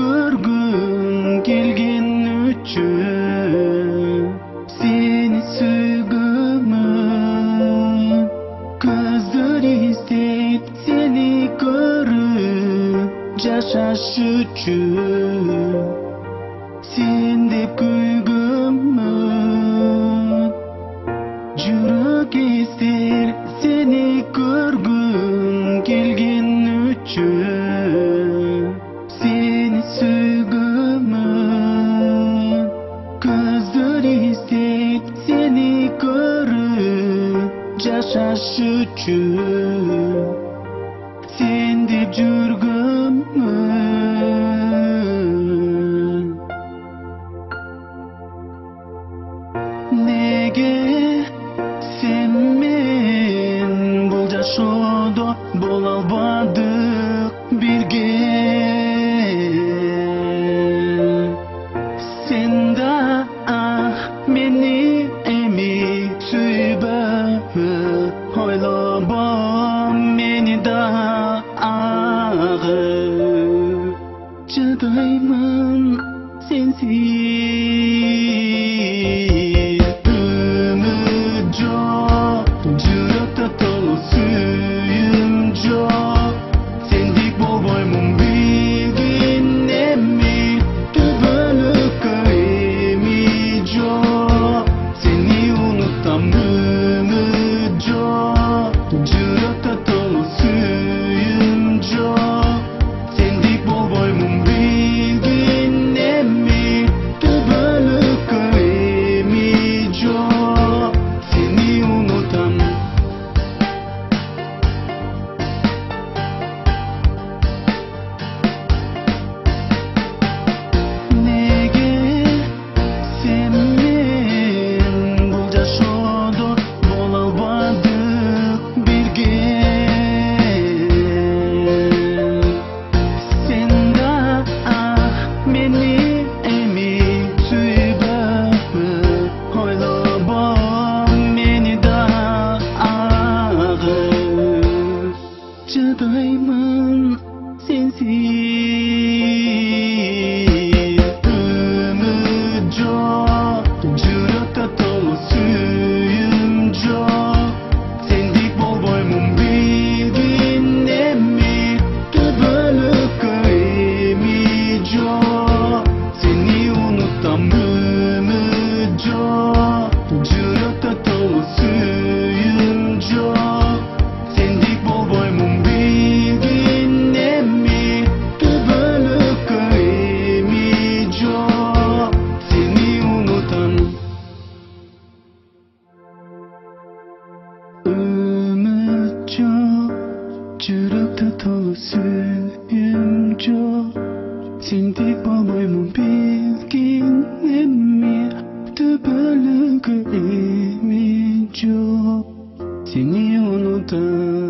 көргüm келген üçün сені сүйгімін. Көздөр іздеп сені көріп жашаш үшін сен деп күйгімін. Жүрек естер сені көргім келген üçün сені сүйгімін. Көздөр іздеп сені көріп жашаш үшін сен деп жүргімін. Неге сенмен бұл жашоодо бола албадык бирге? Сен да мени эми сүйбөбү, ойлобо мени дагы. Жадаймын сенсиз, үмүт жок, жүрөктө толуу сүйүүм жок. Сендик болбоймун билгин эми, түбөлүккө эми жок. Сени унутам, үмүт жок, жүрөктө толуу сүйүүм жок. Сендик болбоймун билгин эми, түбөлүккө эми жок. Сени унутам. Неге сенмен бул жашоодо бола албадык бирге? Сен да мени эми сүйбөбү, ойлобо мени дагы. Жадаймын сенсиз, үмүт жок, жүрөктө толуу сүйүүм жок. Сендик болбоймун билгин эми, түбөлүккө эми жок. Сени унутам, үмүт жок, жүрөктө толуу сүйүүм жок. Сендик болбоймун билгин эми, түбөлүккө эми жок. Сени унутам. Үмүт жок, жүрөктө толуу сүйүүм жок. Сендик болбоймун билгин эми, түбөлүккө эми жок. Сени унутам.